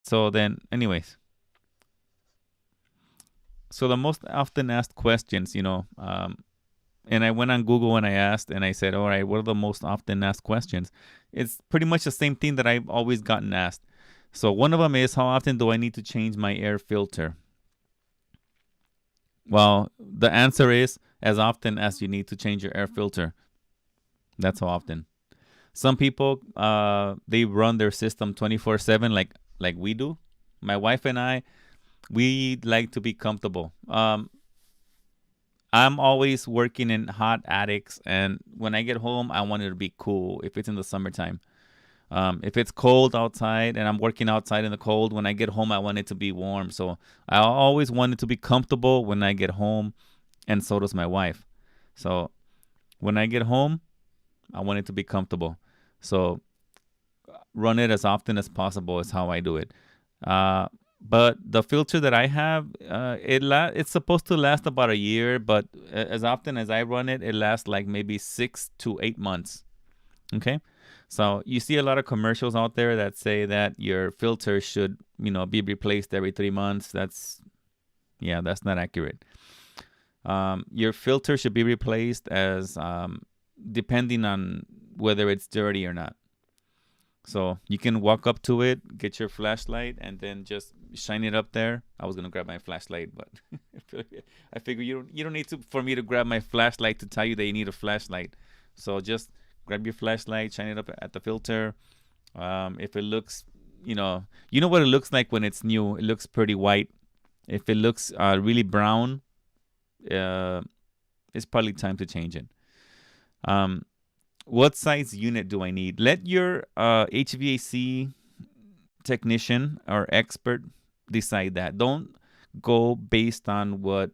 So then, anyways, so the most often asked questions, and I went on Google and I asked and I said, all right, what are the most often asked questions? It's pretty much the same thing that I've always gotten asked. So one of them is, how often do I need to change my air filter? Well, the answer is as often as you need to change your air filter. That's how often. Some people, they run their system 24/7 like we do. My wife and I, we like to be comfortable. I'm always working in hot attics, and when I get home, I want it to be cool. If it's in the summertime, if it's cold outside and I'm working outside in the cold, when I get home, I want it to be warm. So I always want it to be comfortable when I get home, and so does my wife. So when I get home, I want it to be comfortable. So run it as often as possible is how I do it. Uh, but the filter that I have, it's supposed to last about a year, but as often as I run it, it lasts like maybe 6 to 8 months. Okay, so you see a lot of commercials out there that say that your filter should, be replaced every 3 months. That's not accurate. Your filter should be replaced as depending on whether it's dirty or not. So you can walk up to it, get your flashlight, and then just shine it up there. I was gonna grab my flashlight, but I figure you don't need to for me to grab my flashlight to tell you that you need a flashlight. So just grab your flashlight, shine it up at the filter. If it looks, you know what it looks like when it's new. It looks pretty white. If it looks really brown, uh, it's probably time to change it. Um, what size unit do I need? Let your HVAC technician or expert decide that. Don't go based on what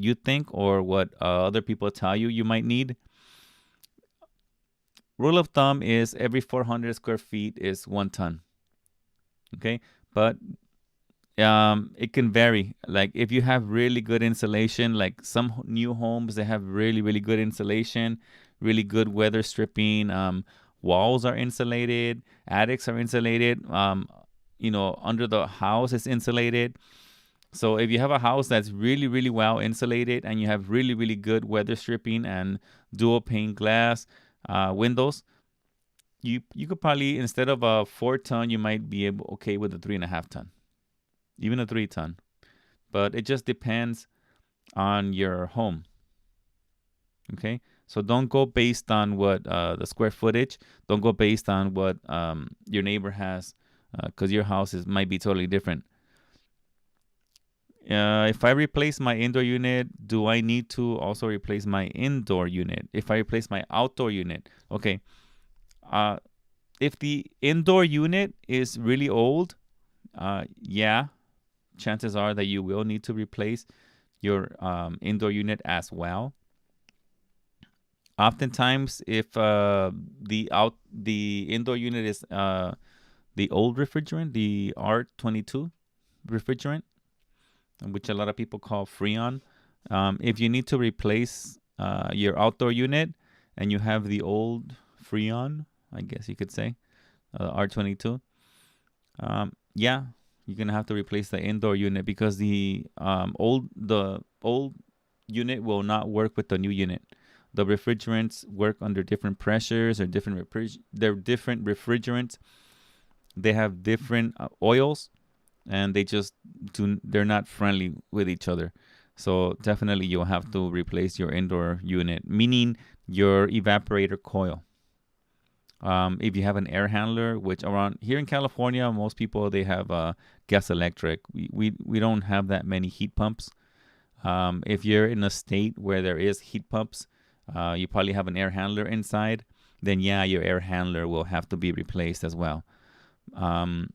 you think or what other people tell you you might need. Rule of thumb is every 400 square feet is 1 ton. Okay, but it can vary. Like if you have really good insulation, like some new homes, they have really really good insulation, really good weather stripping. Walls are insulated, attics are insulated. Under the house is insulated. So if you have a house that's really really well insulated and you have really really good weather stripping and dual pane glass windows, you could probably, instead of a 4 ton, you might be able okay with a 3.5 ton, even a 3 ton. But it just depends on your home. Okay, so don't go based on what the square footage. Don't go based on what your neighbor has, because your house might be totally different. If I replace my indoor unit, do I need to also replace my indoor unit? If I replace my outdoor unit, okay. If the indoor unit is really old, yeah, chances are that you will need to replace your indoor unit as well. Oftentimes, if the indoor unit is the old refrigerant, the R22 refrigerant, which a lot of people call Freon. If you need to replace your outdoor unit and you have the old Freon, I guess you could say, R22, yeah, you're gonna have to replace the indoor unit because the old unit will not work with the new unit. The refrigerants work under different pressures or they're different refrigerants. They have different oils, and they're not friendly with each other. So definitely you'll have to replace your indoor unit, meaning your evaporator coil. If you have an air handler, which around here in California, most people they have gas electric. We don't have that many heat pumps. If you're in a state where there is heat pumps, you probably have an air handler inside. Then yeah, your air handler will have to be replaced as well. Um,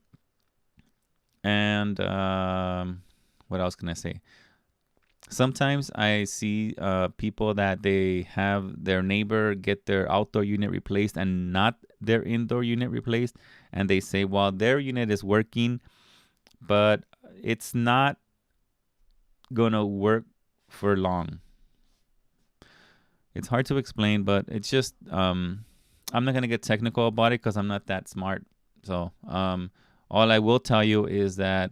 and what else can I say? Sometimes I see people that they have their neighbor get their outdoor unit replaced and not their indoor unit replaced, and they say, well, their unit is working, but it's not gonna work for long. It's hard to explain, but it's just I'm not gonna get technical about it because I'm not that smart. So All I will tell you is that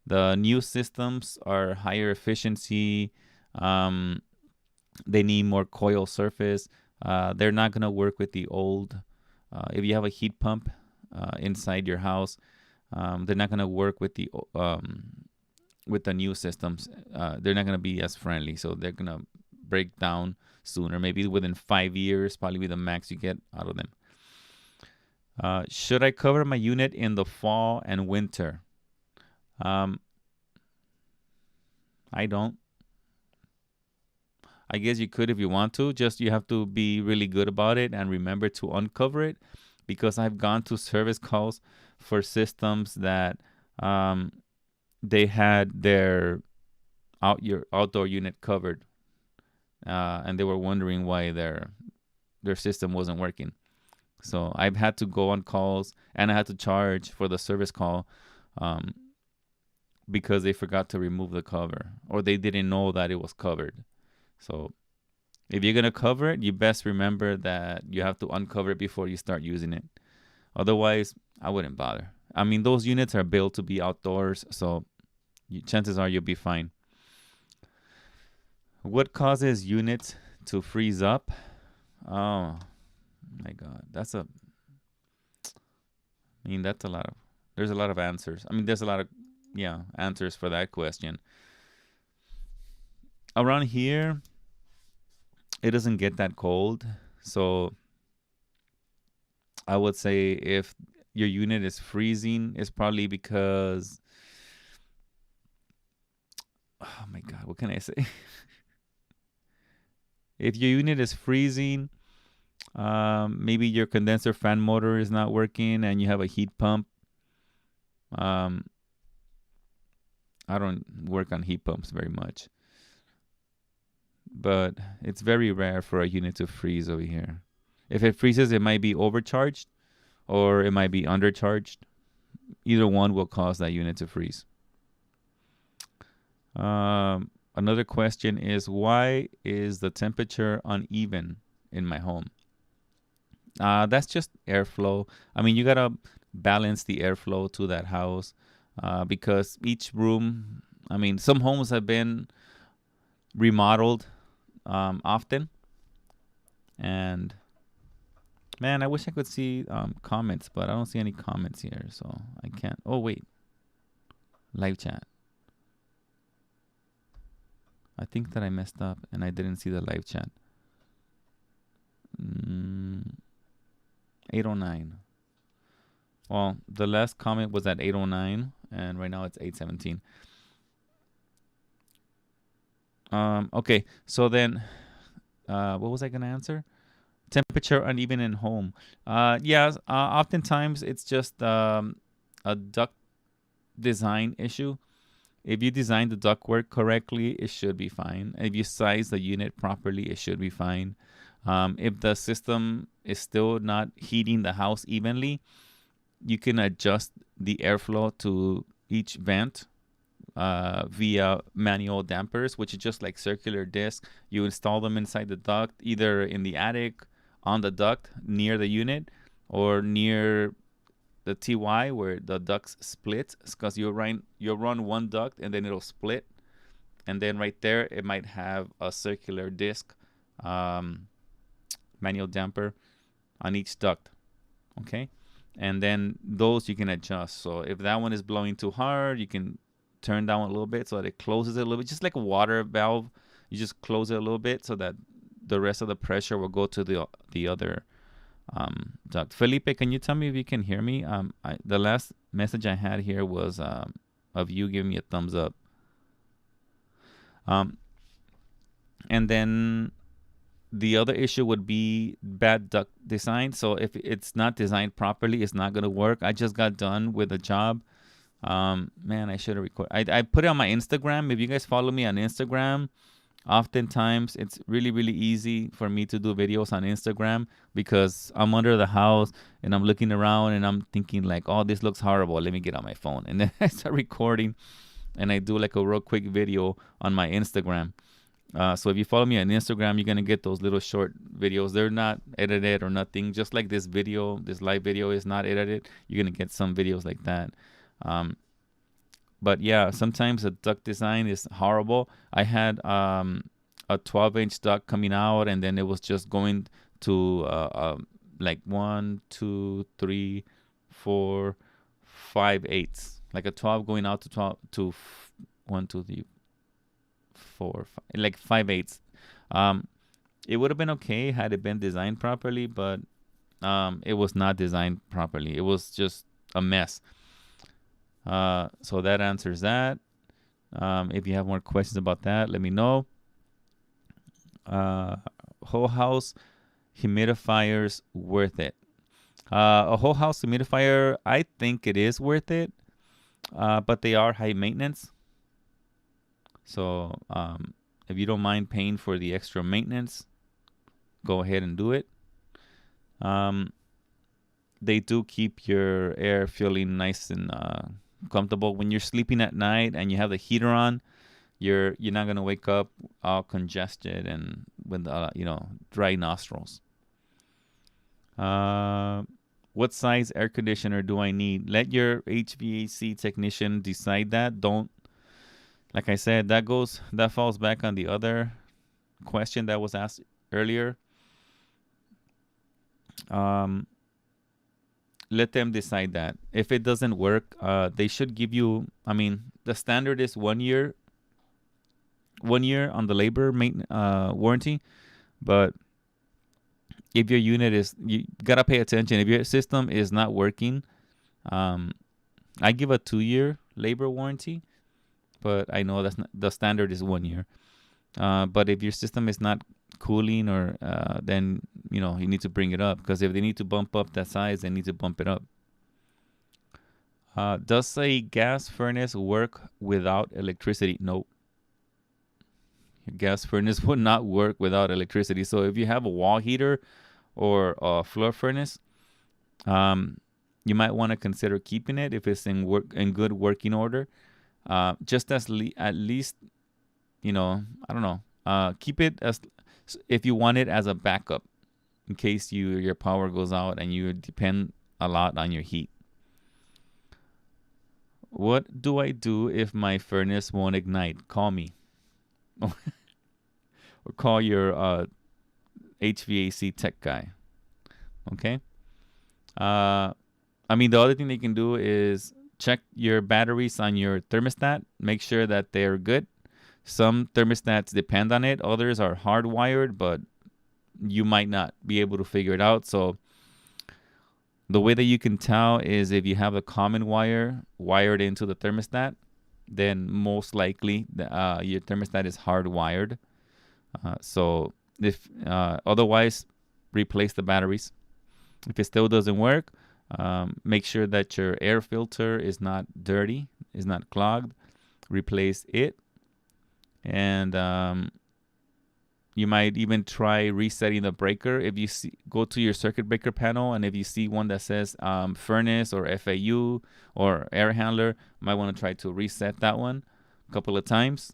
the new systems are higher efficiency. Um, they need more coil surface. They're not going to work with the old. If you have a heat pump inside your house, they're not going to work with the new systems. They're not going to be as friendly, so they're going to break down sooner. Maybe within 5 years, probably be the max you get out of them. Should I cover my unit in the fall and winter? I don't. I guess you could if you want to. Just you have to be really good about it and remember to uncover it, because I've gone to service calls for systems that they had their outdoor unit covered, and they were wondering why their system wasn't working. So I've had to go on calls, and I had to charge for the service call because they forgot to remove the cover, or they didn't know that it was covered. So if you're going to cover it, you best remember that you have to uncover it before you start using it. Otherwise, I wouldn't bother. I mean, those units are built to be outdoors, so chances are you'll be fine. What causes units to freeze up? Oh my God, that's a lot of, there's a lot of answers. I mean, there's a lot of, answers for that question. Around here, it doesn't get that cold. So I would say if your unit is freezing, it's probably because, oh my God, what can I say? If your unit is freezing, maybe your condenser fan motor is not working and you have a heat pump. I don't work on heat pumps very much, but it's very rare for a unit to freeze over here. If it freezes, it might be overcharged or it might be undercharged. Either one will cause that unit to freeze. Another question is, why is the temperature uneven in my home? That's just airflow. I mean, you got to balance the airflow to that house because each room, I mean, some homes have been remodeled often. And man, I wish I could see comments, but I don't see any comments here, so I can't. Oh, wait. Live chat. I think that I messed up and I didn't see the live chat. 809. Well, the last comment was at 809 and right now it's 817. Okay, so then what was I going to answer? Temperature uneven in home. Oftentimes it's just a duct design issue. If you design the ductwork correctly, it should be fine. If you size the unit properly, it should be fine. If the system is still not heating the house evenly, you can adjust the airflow to each vent via manual dampers, which is just like circular discs. You install them inside the duct, either in the attic, on the duct near the unit, or near the TY where the ducts split, because you run one duct and then it'll split, and then right there it might have a circular disc manual damper on each duct. Okay, and then those you can adjust. So if that one is blowing too hard, you can turn down a little bit so that it closes it a little bit, just like a water valve. You just close it a little bit so that the rest of the pressure will go to the other duct. Felipe, can you tell me if you can hear me? The last message I had here was of you giving me a thumbs up. And then the other issue would be bad duct design. So if it's not designed properly, it's not going to work. I just got done with a job. Man, I should have recorded. I put it on my Instagram. If you guys follow me on Instagram, oftentimes it's really, really easy for me to do videos on Instagram because I'm under the house and I'm looking around and I'm thinking like, oh, this looks horrible. Let me get on my phone. And then I start recording and I do like a real quick video on my Instagram. So if you follow me on Instagram, you're going to get those little short videos. They're not edited or nothing. Just like this video, this live video is not edited. You're going to get some videos like that. But yeah, sometimes the duct design is horrible. I had a 12-inch duct coming out, and then it was just going to like 1, 2, 3, 4, 5/8, like a 12 going out to 12 to 1, 2, 3, 4, 5, like 5/8. It would have been okay had it been designed properly, but it was not designed properly. It was just a mess. So that answers that. If you have more questions about that, let me know. Whole house humidifiers worth it? A whole house humidifier, I think it is worth it, but they are high maintenance. So if you don't mind paying for the extra maintenance, go ahead and do it. They do keep your air feeling nice and comfortable when you're sleeping at night and you have the heater on. You're not gonna wake up all congested and with dry nostrils. What size air conditioner do I need? Let your HVAC technician decide that. Don't, like I said, that falls back on the other question that was asked earlier. Let them decide that. If it doesn't work, they should give you. I mean, the standard is 1 year. 1 year on the labor warranty, but if your unit is, you gotta pay attention. If your system is not working, I give a 2-year labor warranty, but I know that's not, the standard is 1 year. But if your system is not cooling, or then you need to bring it up, because if they need to bump up that size, they need to bump it up. Does a gas furnace work without electricity? Nope. Your gas furnace would not work without electricity. So if you have a wall heater or a floor furnace, you might want to consider keeping it if it's in good working order. Just at least, I don't know. Keep it as if you want it as a backup in case your power goes out and you depend a lot on your heat. What do I do if my furnace won't ignite? Call me. Or call your HVAC tech guy. Okay. I mean, the other thing they can do is check your batteries on your thermostat. Make sure that they're good. Some thermostats depend on it. Others are hardwired, but you might not be able to figure it out. So the way that you can tell is if you have a common wire wired into the thermostat, then most likely your thermostat is hardwired. So if otherwise, replace the batteries. If it still doesn't work, make sure that your air filter is not dirty, is not clogged. Replace it. And you might even try resetting the breaker. If you go to your circuit breaker panel, and if you see one that says furnace or FAU or air handler, you might want to try to reset that one a couple of times.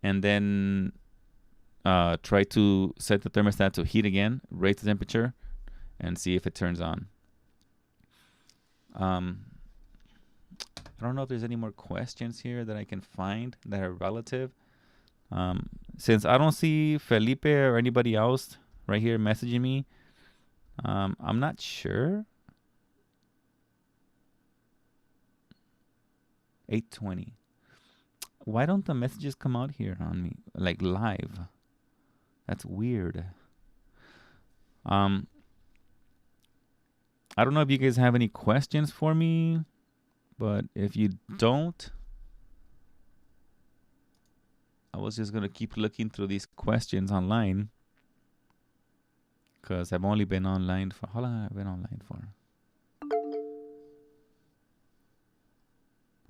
And then try to set the thermostat to heat again, raise the temperature, and see if it turns on. I don't know if there's any more questions here that I can find that are relative. Since I don't see Felipe or anybody else right here messaging me, I'm not sure. 8:20. Why don't the messages come out here on me, like live? That's weird. I don't know if you guys have any questions for me, but if you don't, I was just going to keep looking through these questions online, because I've only been online for, how long have I been online for?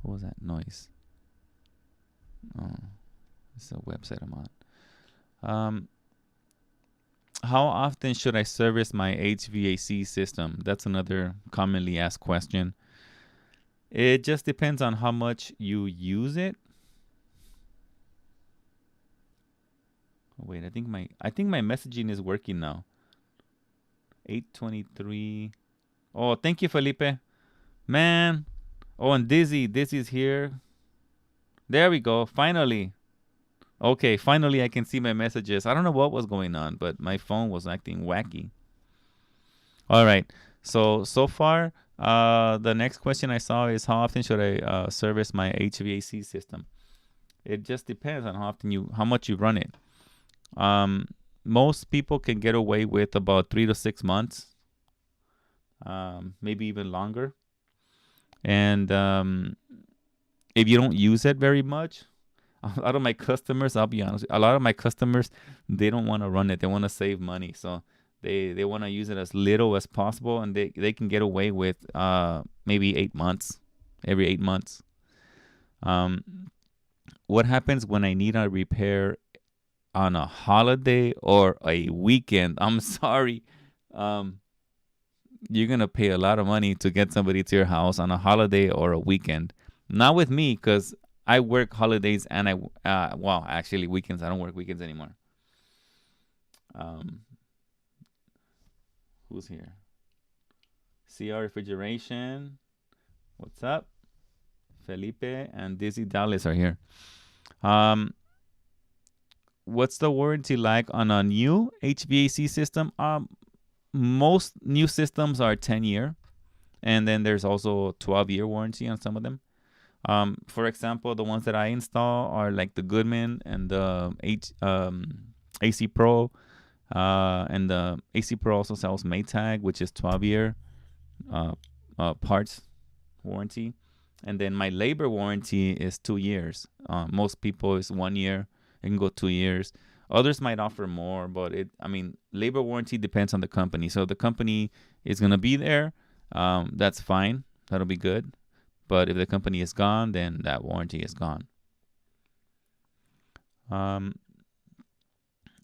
What was that noise? Oh, it's a website I'm on. How often should I service my HVAC system? That's another commonly asked question. It just depends on how much you use it. Oh, wait, I think my messaging is working now. 8:23. Oh, thank you, Felipe. Man. Oh, and Dizzy's here. There we go. Finally. Okay, finally I can see my messages. I don't know what was going on, but my phone was acting wacky. All right. So far, the next question I saw is how often should I service my HVAC system? It just depends on how much you run it. Um, Most people can get away with about 3 to 6 months, maybe even longer. And if you don't use it very much, a lot of my customers, I'll be honest, a lot of my customers, they don't want to run it. They want to save money. So they want to use it as little as possible, and they can get away with maybe 8 months, every 8 months. What happens when I need a repair on a holiday or a weekend? I'm sorry. You're going to pay a lot of money to get somebody to your house on a holiday or a weekend. Not with me, because I work holidays and actually weekends. I don't work weekends anymore. Who's here? CR Refrigeration. What's up? Felipe and Dizzy Dallas are here. What's the warranty like on a new HVAC system? Most new systems are 10-year, and then there's also 12-year warranty on some of them. For example, the ones that I install are like the Goodman and the AC Pro, and the AC Pro also sells Maytag, which is 12-year parts warranty. And then my labor warranty is 2 years. Most people is 1 year. It can go 2 years. Others might offer more, but labor warranty depends on the company. So if the company is going to be there, that's fine. That'll be good. But if the company is gone, then that warranty is gone.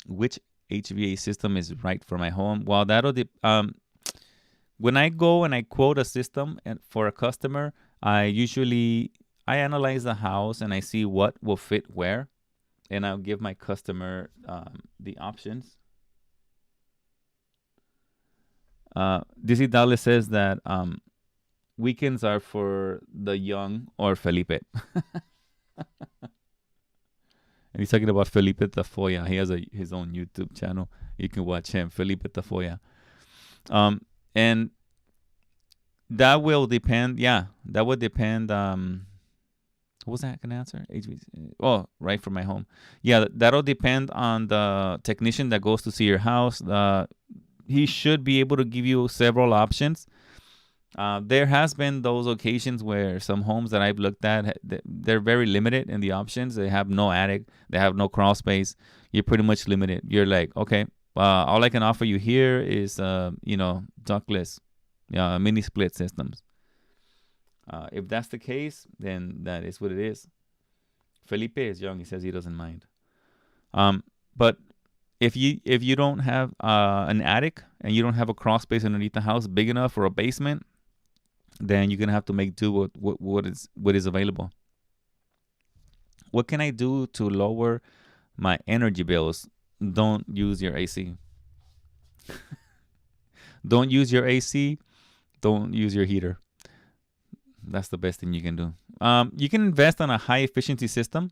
Which HVAC system is right for my home? Well, when I go and I quote a system for a customer, I analyze the house and I see what will fit where, and I'll give my customer the options. Dizzy Dallas says that weekends are for the young or Felipe. And he's talking about Felipe Tafoya. He has his own YouTube channel. You can watch him, Felipe Tafoya. And that will depend. Yeah, that would depend. What was that? Can I answer? HVAC. Oh, right, for my home. Yeah, that'll depend on the technician that goes to see your house. He should be able to give you several options. There has been those occasions where some homes that I've looked at, they're very limited in the options. They have no attic. They have no crawl space. You're pretty much limited. You're like, okay, all I can offer you here is, ductless, mini split systems. If that's the case, then that is what it is. Felipe is young. He says he doesn't mind. But if you don't have an attic and you don't have a crawl space underneath the house big enough for a basement, then you're gonna have to make do with what is available. What can I do to lower my energy bills? Don't use your AC. Don't use your AC. Don't use your heater. That's the best thing you can do. You can invest on a high efficiency system.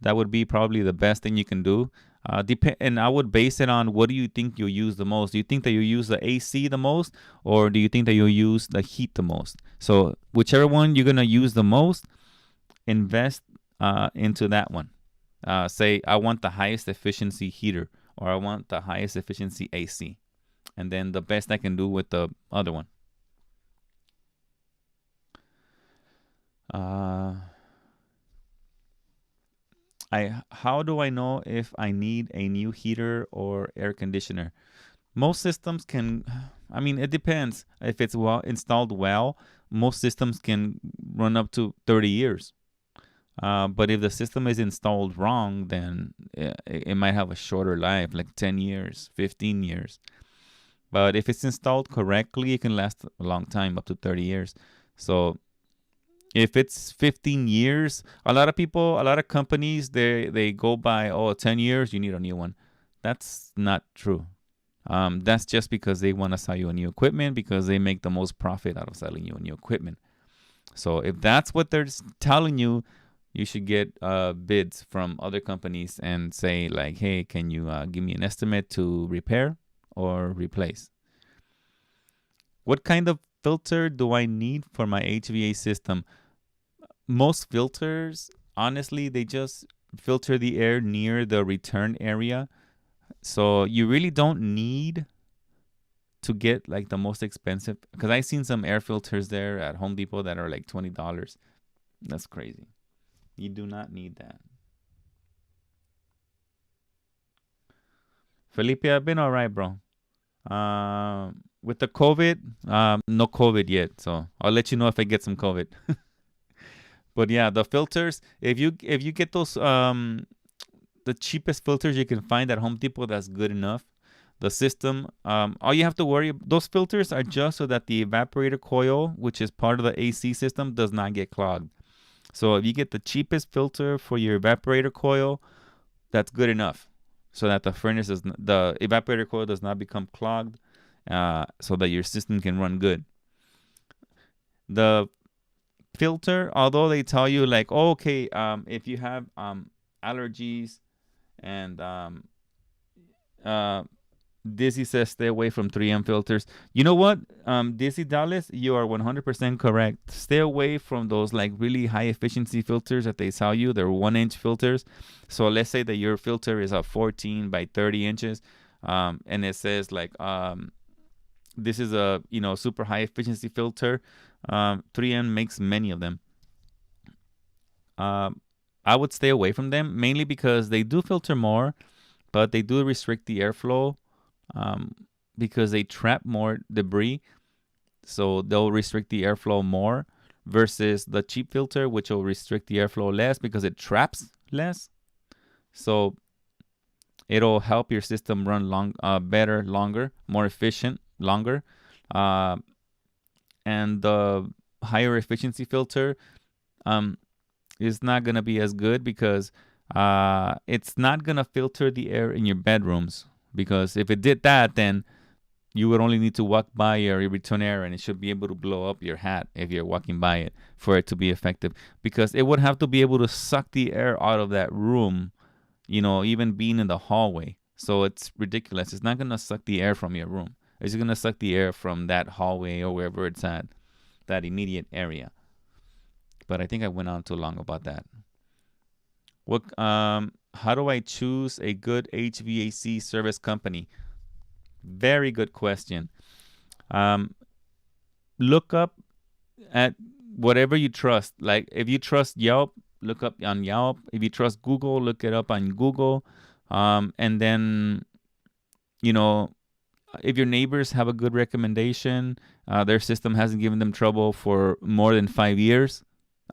That would be probably the best thing you can do. And I would base it on, what do you think you'll use the most? Do you think that you use the AC the most, or do you think that you'll use the heat the most? So whichever one you're gonna use the most, invest into that one. Say I want the highest efficiency heater, or I want the highest efficiency AC, and then the best I can do with the other one. How do I know if I need a new heater or air conditioner? Most systems can, it depends. If it's installed well, most systems can run up to 30 years. But if the system is installed wrong, then it might have a shorter life, like 10 years, 15 years. But if it's installed correctly, it can last a long time, up to 30 years. So if it's 15 years, a lot of companies, they go by, 10 years, you need a new one. That's not true. That's just because they want to sell you a new equipment, because they make the most profit out of selling you a new equipment. So if that's what they're telling you, you should get bids from other companies and say like, hey, can you give me an estimate to repair or replace? What kind of filter do I need for my HVAC system? Most filters, honestly, they just filter the air near the return area. So you really don't need to get like the most expensive, because I've seen some air filters there at Home Depot that are like $20. That's crazy. You do not need that. Felipe, I've been all right, bro. With the COVID, no COVID yet, so I'll let you know if I get some COVID. But yeah, the filters, if you get those the cheapest filters you can find at Home Depot, that's good enough. The system, all you have to worry, those filters are just so that the evaporator coil, which is part of the AC system, does not get clogged. So if you get the cheapest filter for your evaporator coil, that's good enough, so that the evaporator coil does not become clogged, so that your system can run good. The filter, although they tell you like, oh, okay, if you have allergies and Dizzy says stay away from 3M filters. You know what, Dizzy Dallas, you are 100% correct. Stay away from those like really high efficiency filters that they sell you. They're 1-inch filters. So let's say that your filter is a 14 by 30 inches, and it says like this is a super high efficiency filter. 3M makes many of them. I would stay away from them, mainly because they do filter more, but they do restrict the airflow, because they trap more debris. So they'll restrict the airflow more versus the cheap filter, which will restrict the airflow less because it traps less. So it'll help your system run better, longer, more efficient, longer. And the higher efficiency filter is not going to be as good because it's not going to filter the air in your bedrooms. Because if it did that, then you would only need to walk by your return air and it should be able to blow up your hat if you're walking by it for it to be effective. Because it would have to be able to suck the air out of that room, even being in the hallway. So it's ridiculous. It's not going to suck the air from your room. It's going to suck the air from that hallway or wherever it's at, that immediate area. But I think I went on too long about that. How do I choose a good HVAC service company? Very good question. Look up at whatever you trust. Like if you trust Yelp, look up on Yelp. If you trust Google, look it up on Google. And then, if your neighbors have a good recommendation, their system hasn't given them trouble for more than 5 years,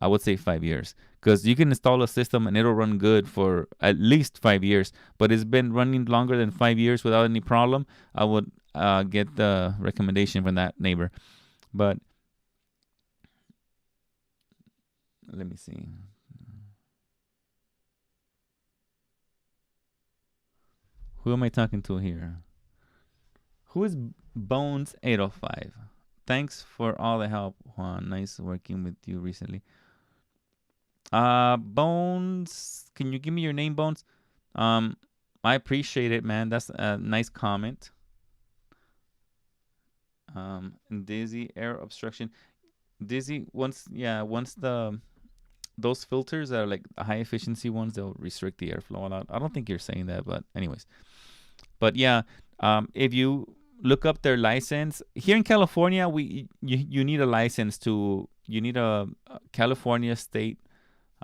I would say 5 years. Because you can install a system and it'll run good for at least 5 years. But it's been running longer than 5 years without any problem, I would get the recommendation from that neighbor. But let me see. Who am I talking to here? Who is Bones805? Thanks for all the help, Juan. Nice working with you recently. Bones, can you give me your name, Bones? I appreciate it, man. That's a nice comment. Dizzy, air obstruction. Dizzy, once those filters are like the high efficiency ones, they'll restrict the airflow a lot. I don't think you're saying that, but anyways. But yeah, if you look up their license here in California, you need a license you need a California state.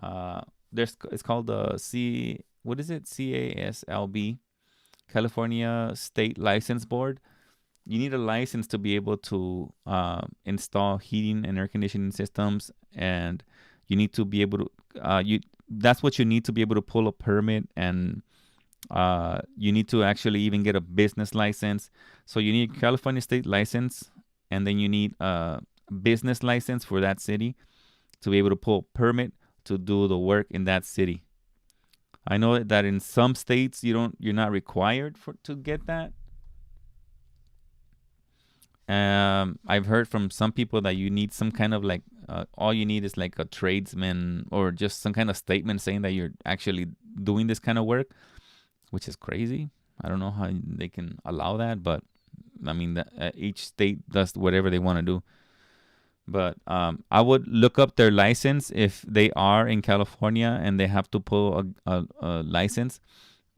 It's called the CASLB, California State License Board. You need a license to be able to install heating and air conditioning systems, and you need to be able to that's what you need to be able to pull a permit, and you need to actually even get a business license. So you need a California state license, and then you need a business license for that city to be able to pull a permit to do the work in that city. I know that in some states you're not required to get that. I've heard from some people that you need some kind of like all you need is like a tradesman or just some kind of statement saying that you're actually doing this kind of work, which is crazy. I don't know how they can allow that, but I mean, each state does whatever they want to do. But I would look up their license if they are in California and they have to pull a license.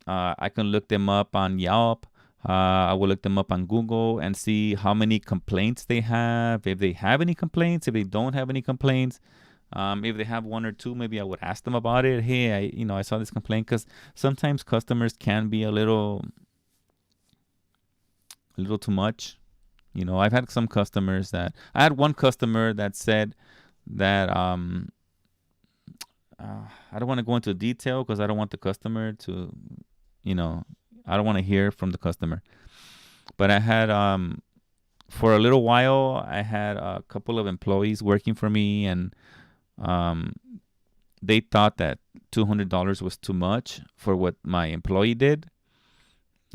I can look them up on Yelp. I will look them up on Google and see how many complaints they have. If they have any complaints, if they don't have any complaints, if they have one or two, maybe I would ask them about it. Hey, I saw this complaint, because sometimes customers can be a little too much. I've had some customers I had one customer that said that I don't want to go into detail because I don't want the customer to, I don't want to hear from the customer. But I had, for a little while, I had a couple of employees working for me, and they thought that $200 was too much for what my employee did.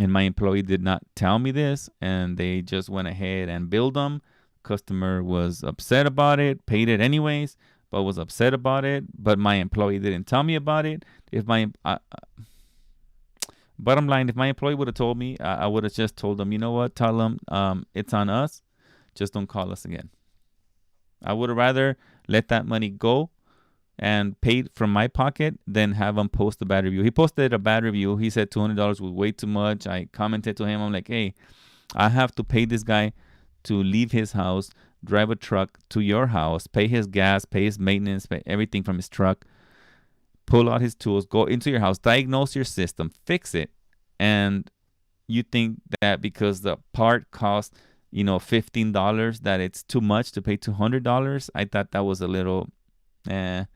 And my employee did not tell me this, and they just went ahead and billed them. Customer was upset about it, paid it anyways, but was upset about it. But my employee didn't tell me about it. Bottom line, if my employee would have told me, I would have just told them, you know what, tell them it's on us. Just don't call us again. I would have rather let that money go and paid from my pocket than have him post a bad review. He posted a bad review. He said $200 was way too much. I commented to him. I'm like, hey, I have to pay this guy to leave his house, drive a truck to your house, pay his gas, pay his maintenance, pay everything from his truck, pull out his tools, go into your house, diagnose your system, fix it. And you think that because the part costs, $15, that it's too much to pay $200? I thought that was a little, I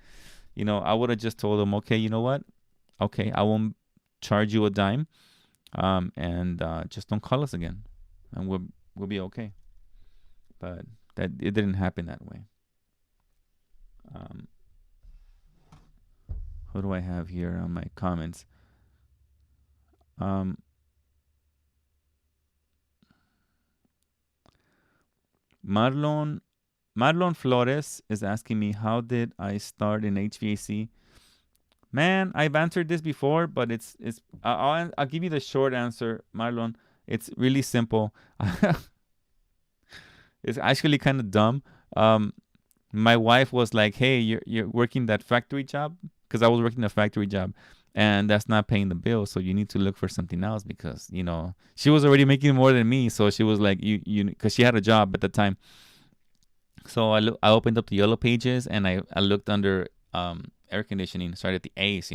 would have just told them, okay, you know what? Okay, I won't charge you a dime, and just don't call us again, and we'll be okay. But it didn't happen that way. Who do I have here on my comments? Marlon Flores is asking me, how did I start in HVAC? Man, I've answered this before, but I'll give you the short answer, Marlon. It's really simple. It's actually kind of dumb. My wife was like, hey, you're working that factory job, because I was working a factory job, and that's not paying the bill, so you need to look for something else, because she was already making more than me. So she was like, you because she had a job at the time. So I opened up the Yellow Pages, and I looked under air conditioning. Started at the A's,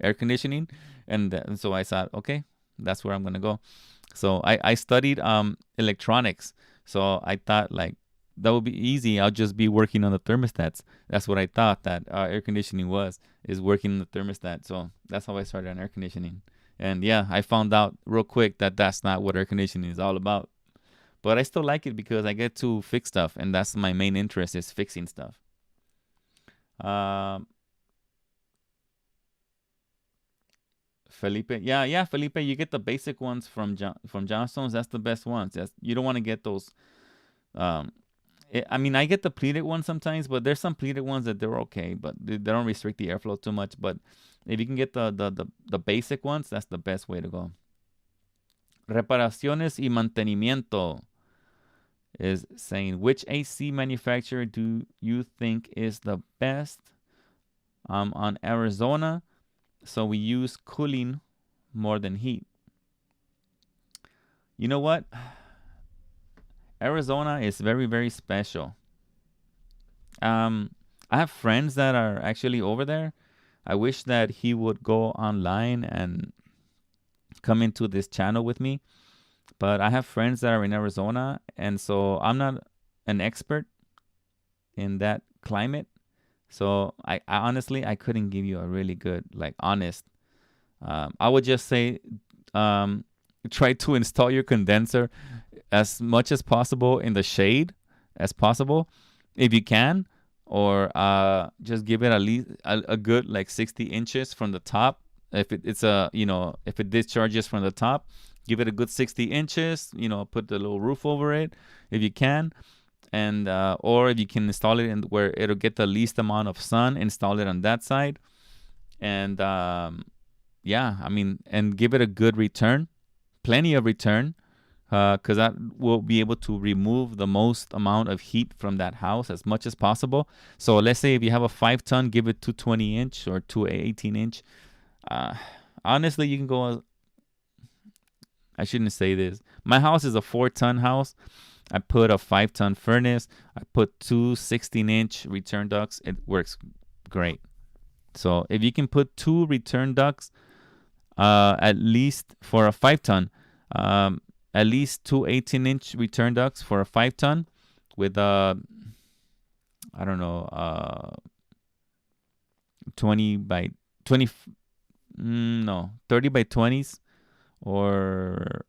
air conditioning, and so I thought, okay, that's where I'm gonna go. So I studied electronics. So I thought, like, that would be easy. I'll just be working on the thermostats. That's what I thought that air conditioning is working on the thermostat. So that's how I started on air conditioning. And yeah, I found out real quick that that's not what air conditioning is all about. But I still like it because I get to fix stuff, and that's my main interest, is fixing stuff. Felipe, yeah, Felipe, you get the basic ones from Johnstone's. That's the best ones. You don't want to get those. I get the pleated ones sometimes, but there's some pleated ones that they're okay, but they don't restrict the airflow too much. But if you can get the basic ones, that's the best way to go. Reparaciones y mantenimiento is saying, which AC manufacturer do you think is the best? On Arizona, so we use cooling more than heat. You know what? Arizona is very, very special. I have friends that are actually over there. I wish that he would go online and come into this channel with me. But I have friends that are in Arizona, and so I'm not an expert in that climate. So I honestly, I couldn't give you a really good, like, honest. I would just say, try to install your condenser as much as possible in the shade as possible, if you can, or just give it at least a good, like, 60 inches from the top. If if it discharges from the top, give it a good 60 inches. Put the little roof over it if you can. and or if you can install it in where it'll get the least amount of sun, install it on that side, and yeah, I mean, and give it a good return, plenty of return, because that will be able to remove the most amount of heat from that house as much as possible. So let's say if you have a 5-ton, give it 220-inch or 218-inch. Honestly, you can go. I shouldn't say this. My house is a 4-ton house. I put a 5-ton furnace. I put two 16-inch return ducts. It works great. So if you can put 2 return ducts, at least for a 5-ton, at least 2 18-inch return ducts for a 5-ton with I don't know, 20 by 20, no, 30 by 20s or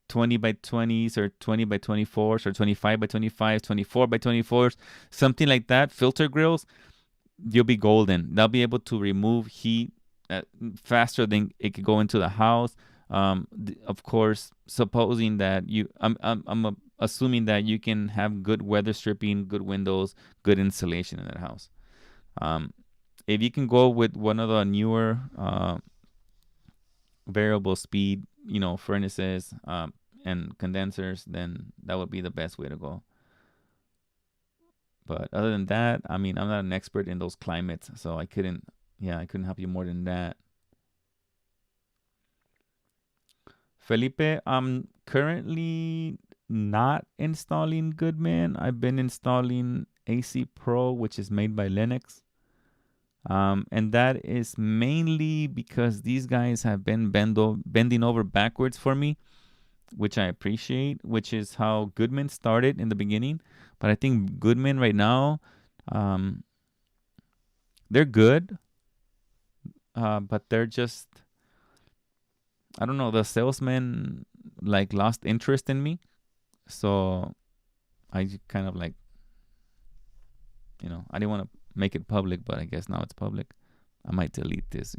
20 by 20s or 20 by 24s or 25 by 25s, 24 by 24s, something like that, filter grills, you'll be golden. They'll be able to remove heat faster than it could go into the house. Of course, supposing that I'm assuming that you can have good weather stripping, good windows, good insulation in that house. If you can go with one of the newer variable speed, furnaces and condensers, then that would be the best way to go. But other than that, I mean, I'm not an expert in those climates, so I couldn't help you more than that. Felipe, I'm currently not installing Goodman. I've been installing AC Pro, which is made by Linux. And that is mainly because these guys have been bending over backwards for me, which I appreciate, which is how Goodman started in the beginning. But I think Goodman right now, they're good, but they're just, I don't know, the salesman lost interest in me. So I kind of I didn't want to make it public, but I guess now it's public. I might delete this.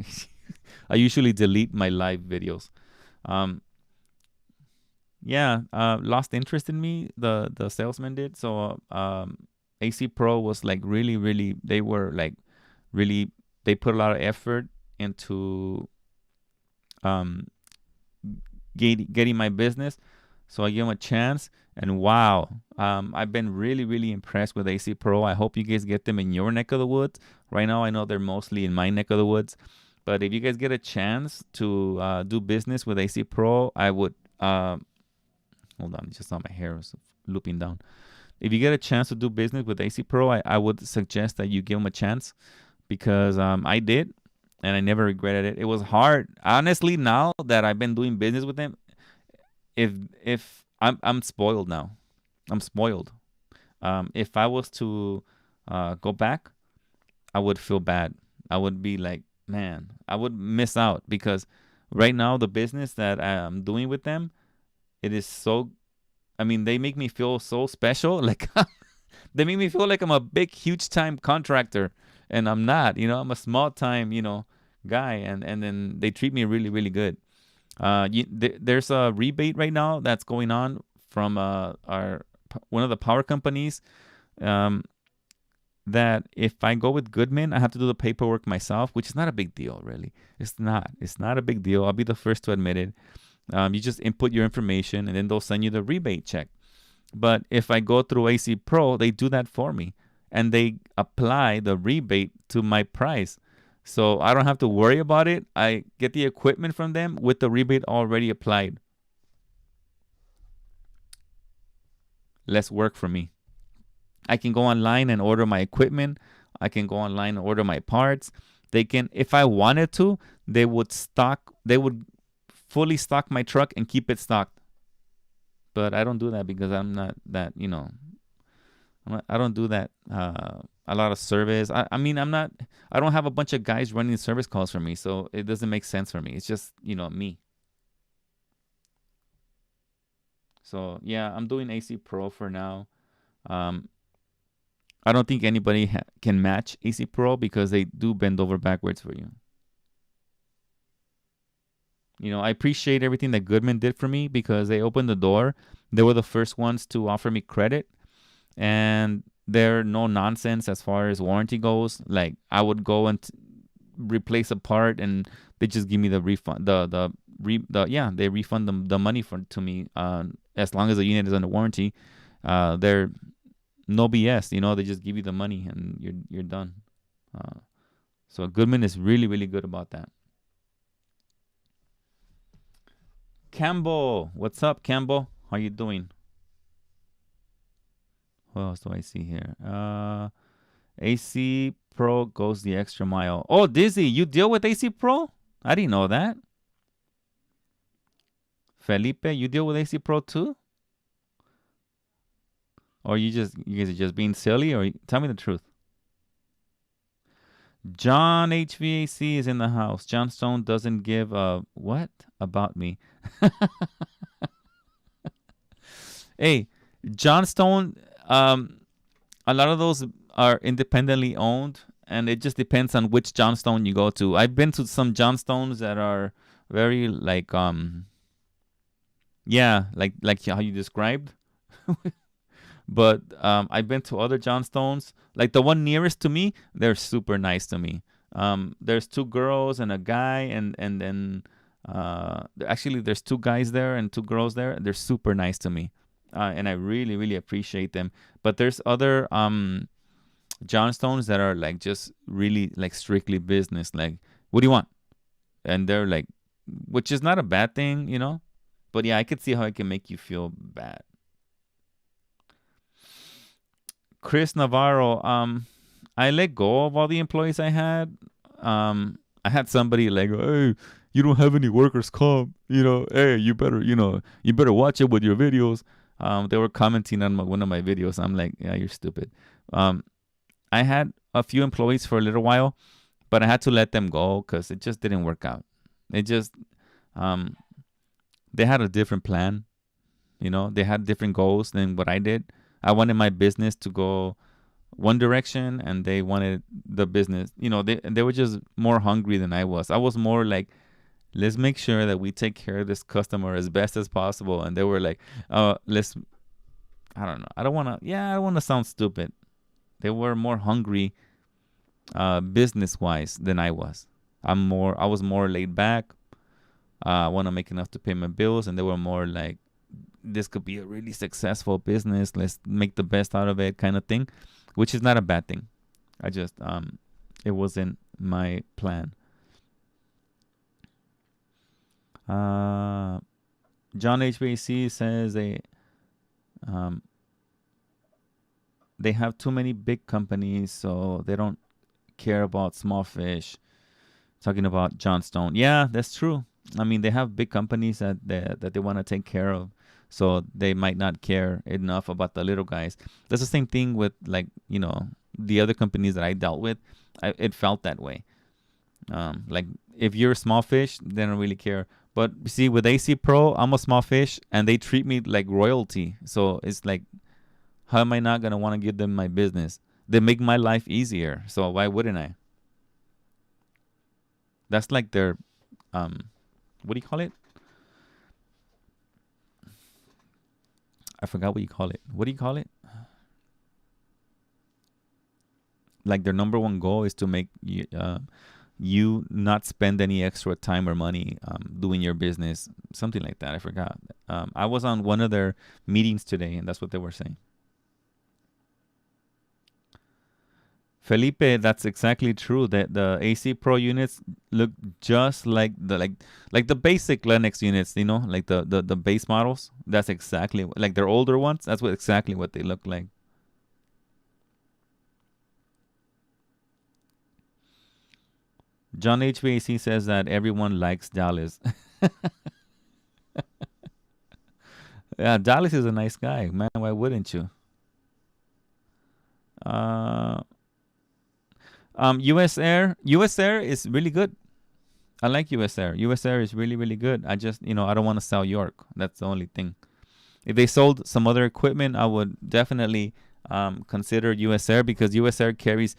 I usually delete my live videos. Lost interest in me, the salesman did. So AC Pro was really, really, they were really, they put a lot of effort into getting my business. So I gave them a chance, and wow, I've been really, really impressed with AC Pro. I hope you guys get them in your neck of the woods. Right now, I know they're mostly in my neck of the woods, but if you guys get a chance to do business with AC Pro, I would, hold on, just saw my hair was looping down. If you get a chance to do business with AC Pro, I would suggest that you give them a chance, because I did, and I never regretted it. It was hard. Honestly, now that I've been doing business with them, if I'm spoiled now. I'm spoiled. If I was to go back, I would feel bad. I would be like, man, I would miss out, because right now the business that I'm doing with them, it is so, I mean, they make me feel so special. They make me feel like I'm a big, huge time contractor, and I'm not. I'm a small time, guy, and then they treat me really, really good. There's a rebate right now that's going on from one of the power companies, that if I go with Goodman, I have to do the paperwork myself, which is not a big deal, really. It's not a big deal. I'll be the first to admit it. You just input your information, and then they'll send you the rebate check. But if I go through AC Pro, they do that for me, and they apply the rebate to my price. So I don't have to worry about it. I get the equipment from them with the rebate already applied. Less work for me. I can go online and order my equipment. I can go online and order my parts. They can, if I wanted to, they would fully stock my truck and keep it stocked. But I don't do that, because I'm not that, I don't do that. A lot of service. I don't have a bunch of guys running service calls for me, so it doesn't make sense for me. It's just, me. So yeah, I'm doing AC Pro for now. I don't think anybody can match AC Pro, because they do bend over backwards for you. I appreciate everything that Goodman did for me, because they opened the door. They were the first ones to offer me credit. and there are no nonsense as far as warranty goes. Like I would go and replace a part, and they just give me the refund. They refund the money to me. As long as the unit is under warranty, they're no BS. They just give you the money and you're done. So Goodman is really really good about that. Campbell, what's up, Campbell? How you doing? What else do I see here? AC Pro goes the extra mile. Oh, Dizzy, you deal with AC Pro? I didn't know that. Felipe, you deal with AC Pro too? Or you guys are just being silly? Or tell me the truth. John HVAC is in the house. John Stone doesn't give a what about me. Hey, John Stone, a lot of those are independently owned, and it just depends on which John Stone you go to. I've been to some John Stones that are very like like how you described. But I've been to other John Stones, like the one nearest to me. They're super nice to me. There's two girls and a guy, and then actually there's two guys there and two girls there. They're super nice to me, and I really really appreciate them. But there's other John Stones that are like just really like strictly business. Like, what do you want? And they're like, which is not a bad thing. But yeah, I could see how it can make you feel bad. Chris Navarro, I let go of all the employees I had. I had somebody like, hey, you don't have any workers' comp. Hey, you better watch it with your videos. They were commenting on one of my videos. I'm like, yeah, you're stupid. I had a few employees for a little while, but I had to let them go because it just didn't work out. It just, they had a different plan. They had different goals than what I did. I wanted my business to go one direction, and they wanted the business. They were just more hungry than I was. I was more like, let's make sure that we take care of this customer as best as possible. And they were like, I don't know. I don't want to sound stupid. They were more hungry business wise than I was. I was more laid back. I want to make enough to pay my bills, and they were more like, this could be a really successful business. Let's make the best out of it, kind of thing, which is not a bad thing. I just, it wasn't my plan. John HVAC says they have too many big companies, so they don't care about small fish. Talking about John Stone. Yeah, that's true. I mean, they have big companies that they want to take care of. So they might not care enough about the little guys. That's the same thing with the other companies that I dealt with. It felt that way. Like if you're a small fish, they don't really care. But see, with AC Pro, I'm a small fish, and they treat me like royalty. So it's like, how am I not gonna want to give them my business? They make my life easier. So why wouldn't I? That's like their, what do you call it? I forgot what you call it. What do you call it? Like their number one goal is to make you not spend any extra time or money doing your business. Something like that. I forgot. I was on one of their meetings today, and that's what they were saying. Felipe, that's exactly true. That the AC Pro units look just like the basic Lennox units, like the base models. That's exactly like their older ones. That's exactly what they look like. John HVAC says that everyone likes Dallas. Yeah, Dallas is a nice guy, man. Why wouldn't you? US Air. US Air is really good. I like US Air. US Air is really, really good. I just, I don't want to sell York. That's the only thing. If they sold some other equipment, I would definitely consider US Air, because US Air carries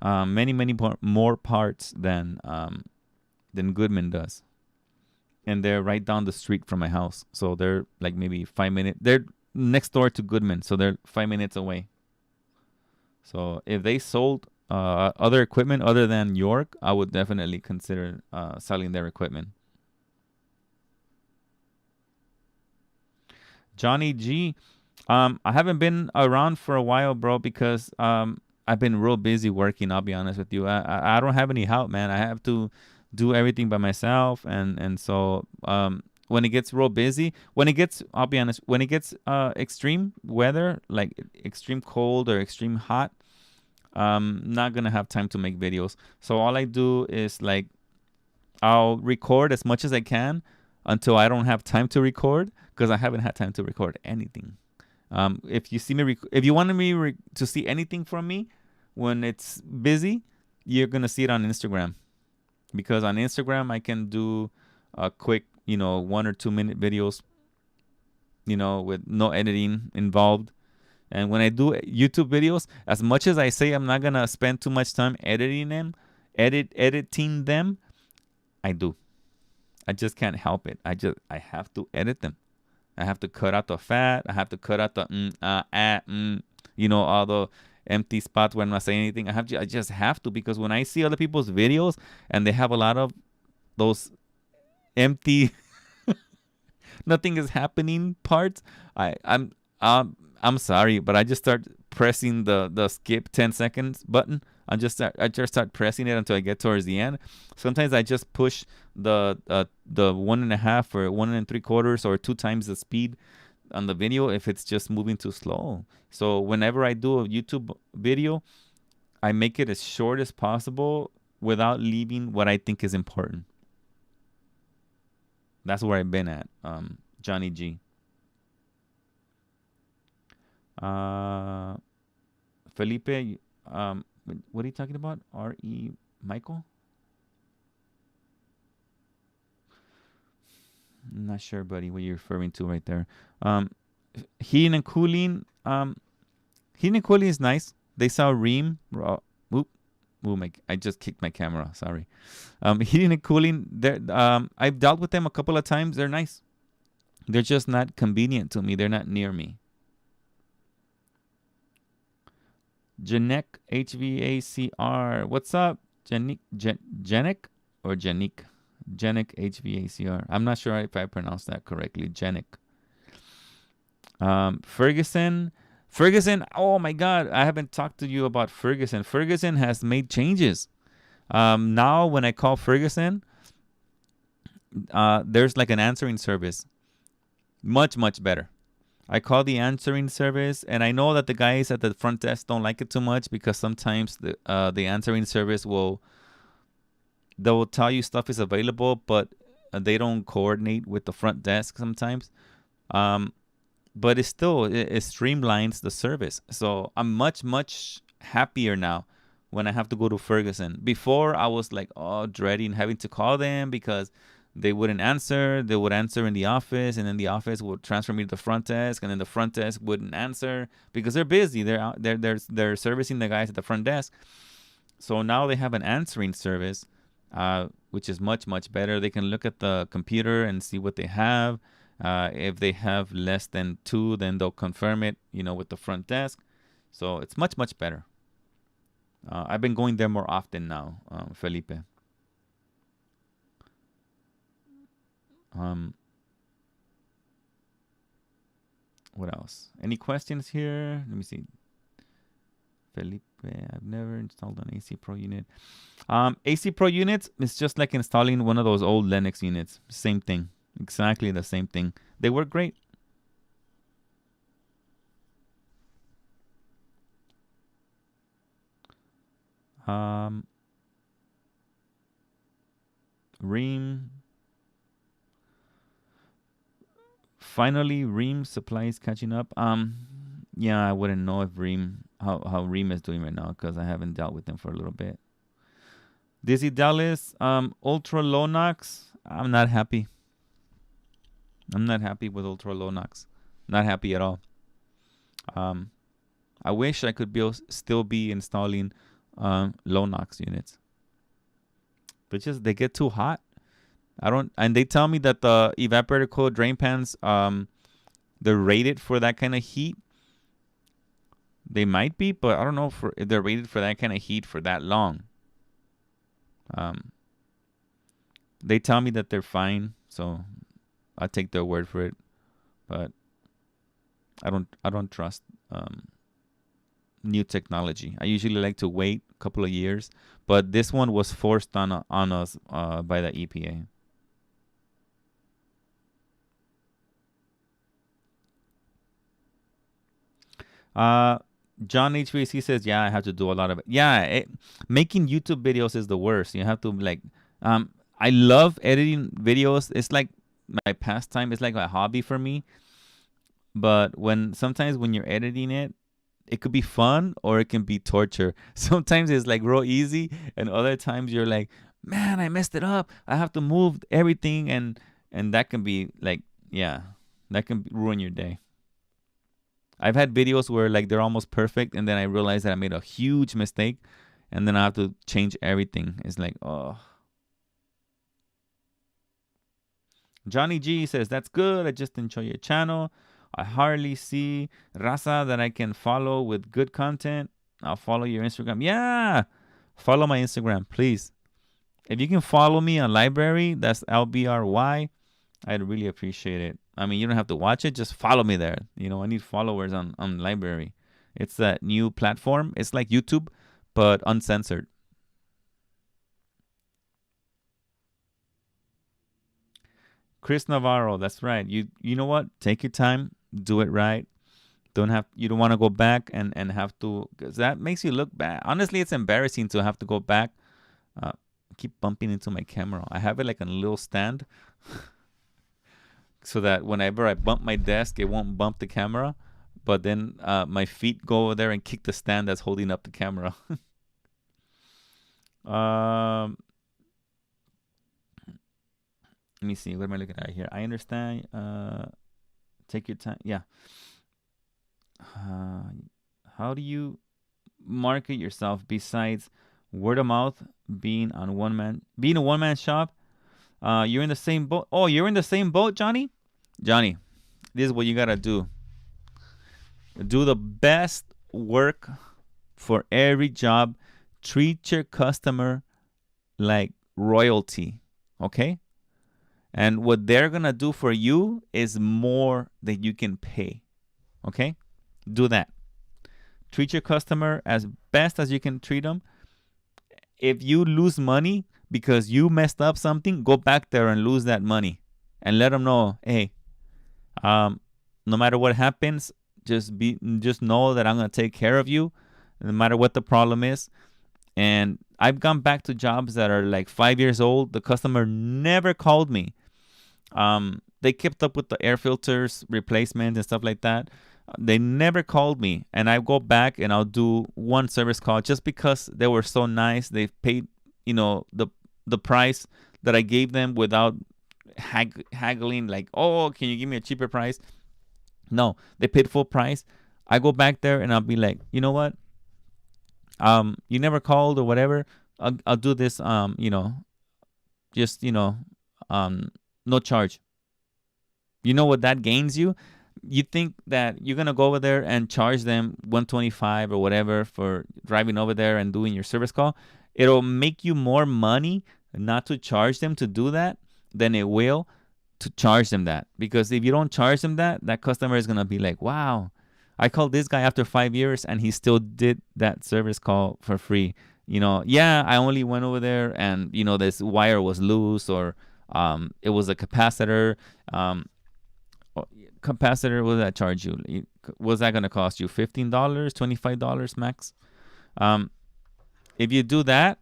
many, many more parts than Goodman does. And they're right down the street from my house. So they're like maybe 5 minutes. They're next door to Goodman. So they're 5 minutes away. So if they sold other equipment other than York, I would definitely consider selling their equipment. Johnny G, I haven't been around for a while, bro, because I've been real busy working. I'll be honest with you. I don't have any help, man. I have to do everything by myself, and so when it gets real busy, when it gets, I'll be honest, when it gets extreme weather, like extreme cold or extreme hot, not gonna have time to make videos. So all I do is like I'll record as much as I can until I don't have time to record because I haven't had time to record anything. If you see me, if you wanted me to see anything from me when it's busy, you're gonna see it on Instagram because on Instagram I can do a quick, 1 or 2 minute videos, with no editing involved. And when I do YouTube videos, as much as I say I'm not gonna spend too much time editing them, I do. I just can't help it. I have to edit them. I have to cut out the fat. I have to cut out the all the empty spots when I'm not saying anything. I just have to, because when I see other people's videos and they have a lot of those empty nothing is happening parts, I'm sorry, but I just start pressing the skip 10 seconds button. I just start pressing it until I get towards the end. Sometimes I just push the 1.5 or 1.75 or 2 times the speed on the video if it's just moving too slow. So whenever I do a YouTube video, I make it as short as possible without leaving what I think is important. That's where I've been at, Johnny G. Felipe, what are you talking about? R.E. Michael? I'm not sure, buddy, what you're referring to right there. Heating and cooling. Heating and cooling is nice. They sell Ream. I just kicked my camera. Sorry. Heating and cooling. I've dealt with them a couple of times. They're nice. They're just not convenient to me. They're not near me. Janek HVACR. What's up? Janek or Janik? Janek HVACR. I'm not sure if I pronounced that correctly. Janek. Ferguson. Oh my God. I haven't talked to you about Ferguson. Ferguson has made changes. Now when I call Ferguson, there's like an answering service. Much, much better. I call the answering service, and I know that the guys at the front desk don't like it too much because sometimes the answering service they'll tell you stuff is available, but they don't coordinate with the front desk sometimes. But it streamlines the service. So I'm much, much happier now when I have to go to Ferguson. Before I was like, dreading having to call them because they wouldn't answer. They would answer in the office, and then the office would transfer me to the front desk, and then the front desk wouldn't answer because they're busy. They're servicing the guys at the front desk. So now they have an answering service, which is much, much better. They can look at the computer and see what they have. If they have less than 2, then they'll confirm it, with the front desk. So it's much, much better. I've been going there more often now, Felipe. What else? Any questions here? Let me see. Felipe, I've never installed an AC Pro unit. AC Pro units is just like installing one of those old Linux units. Same thing. Exactly the same thing. They work great. Ream. Finally, Ream supply is catching up. Yeah, I wouldn't know if how Ream is doing right now because I haven't dealt with them for a little bit. Dizzy Dallas, ultra low NOx. I'm not happy. I'm not happy with ultra low NOx. Not happy at all. I wish I could still be installing low NOx units, but just they get too hot. And they tell me that the evaporator cooled drain pans, they're rated for that kind of heat. They might be, but I don't know if they're rated for that kind of heat for that long. They tell me that they're fine, so I'll take their word for it. But I don't trust new technology. I usually like to wait a couple of years, but this one was forced on us by the EPA. John HVAC says, "Yeah, I have to do a lot of it. Yeah, making YouTube videos is the worst. You have to like, I love editing videos. It's like my pastime. It's like a hobby for me. But sometimes when you're editing it, it could be fun or it can be torture. Sometimes it's like real easy, and other times you're like, man, I messed it up. I have to move everything, and that can be like, yeah, that can ruin your day. I've had videos where like they're almost perfect, and then I realize that I made a huge mistake, and then I have to change everything. It's like, oh. Johnny G says, that's good. I just enjoy your channel. I hardly see raza that I can follow with good content. I'll follow your Instagram. Yeah, follow my Instagram, please. If you can follow me on Library, that's LBRY, I'd really appreciate it. I mean, you don't have to watch it, just follow me there. You know, I need followers on Library. It's that new platform. It's like YouTube, but uncensored. Chris Navarro, that's right. You know what? Take your time, do it right. You don't want to go back and have to, because that makes you look bad. Honestly, it's embarrassing to have to go back. Keep bumping into my camera. I have it like on a little stand so that whenever I bump my desk, it won't bump the camera. But then my feet go over there and kick the stand that's holding up the camera. Let me see. What am I looking at here? I understand. Take your time. Yeah. How do you market yourself besides word of mouth? Being a one man shop. You're in the same boat. Oh, you're in the same boat, Johnny. Johnny, this is what you gotta do. Do the best work for every job. Treat your customer like royalty. Okay. And what they're going to do for you is more than you can pay. Okay? Do that. Treat your customer as best as you can treat them. If you lose money because you messed up something, go back there and lose that money. And let them know, hey, no matter what happens, just know that I'm going to take care of you, no matter what the problem is. And I've gone back to jobs that are like 5 years old. The customer never called me. They kept up with the air filters replacement and stuff like that. They never called me, and I go back and I'll do one service call just because they were so nice. They paid, the price that I gave them without haggling. Like, oh, can you give me a cheaper price? No, they paid full price. I go back there and I'll be like, you know what? You never called or whatever. I'll do this. No charge. You know what that gains you? You think that you're gonna go over there and charge them $125 or whatever for driving over there and doing your service call? It'll make you more money not to charge them to do that than it will to charge them that. Because if you don't charge them that customer is gonna be like, wow, I called this guy after 5 years and he still did that service call for free. Yeah, I only went over there and this wire was loose, or it was a capacitor. Capacitor, what did that charge you? Was that going to cost you $15, $25 max? If you do that,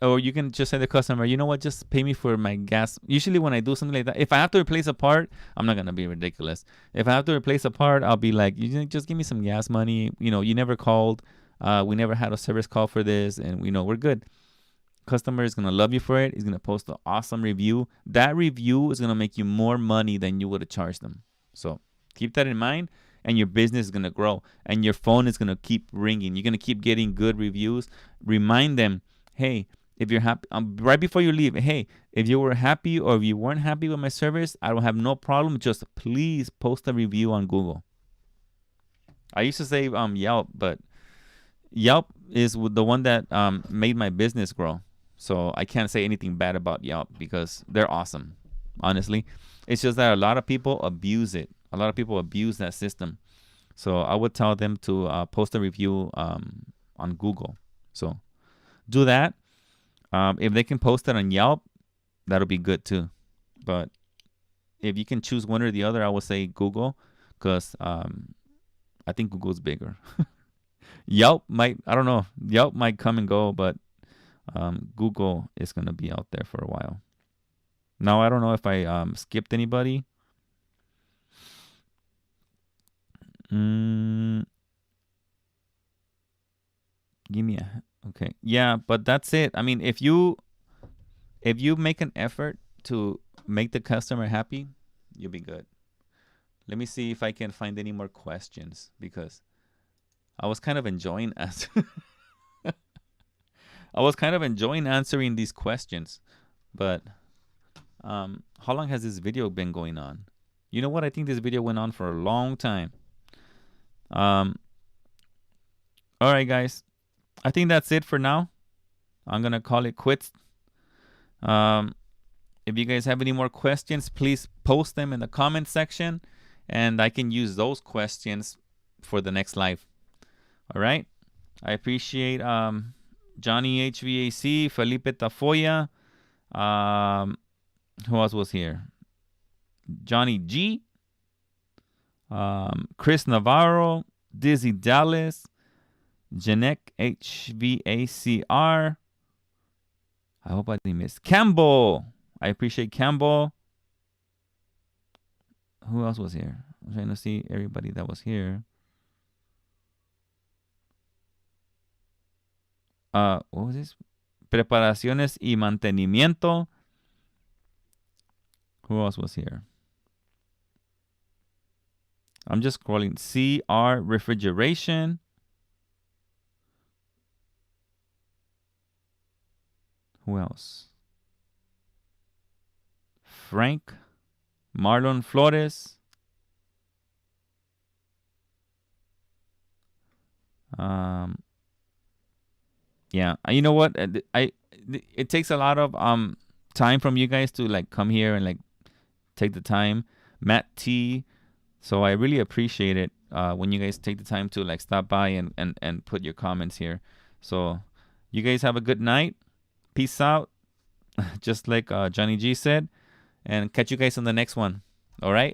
or you can just say to the customer, you know what, just pay me for my gas. Usually when I do something like that, if I have to replace a part, I'm not going to be ridiculous. If I have to replace a part, I'll be like, you just give me some gas money. You never called. We never had a service call for this, and we're good. Customer is going to love you for it. He's going to post an awesome review. That review is going to make you more money than you would have charged them. So keep that in mind, and your business is going to grow, and your phone is going to keep ringing. You're going to keep getting good reviews. Remind them, hey, if you're happy, right before you leave, hey, if you were happy or if you weren't happy with my service, I don't have no problem. Just please post a review on Google. I used to say Yelp, but Yelp is the one that made my business grow. So I can't say anything bad about Yelp because they're awesome. Honestly, it's just that a lot of people abuse it. A lot of people abuse that system. So I would tell them to post a review on Google. So do that. If they can post it on Yelp, that'll be good too. But if you can choose one or the other, I would say Google, because I think Google's bigger. Yelp might, I don't know, Yelp might come and go, but Google is going to be out there for a while. Now, I don't know if I skipped anybody. Give me okay. Yeah, but that's it. I mean, if you make an effort to make the customer happy, you'll be good. Let me see if I can find any more questions, because I was kind of enjoying I was kind of enjoying answering these questions. But how long has this video been going on? You know what? I think this video went on for a long time. All right, guys. I think that's it for now. I'm going to call it quits. If you guys have any more questions, please post them in the comment section, and I can use those questions for the next live. All right. I appreciate Johnny HVAC, Felipe Tafoya. Who else was here? Johnny G. Chris Navarro, Dizzy Dallas, Janek HVACR. I hope I didn't miss Campbell. I appreciate Campbell. Who else was here? I'm trying to see everybody that was here. What was this? Preparaciones y mantenimiento. Who else was here? I'm just scrolling. CR Refrigeration. Who else? Frank. Marlon Flores. Yeah, you know what? It takes a lot of time from you guys to like come here and like take the time. Matt T. So I really appreciate it when you guys take the time to like stop by and put your comments here. So you guys have a good night. Peace out. Just like Johnny G said. And catch you guys on the next one. All right?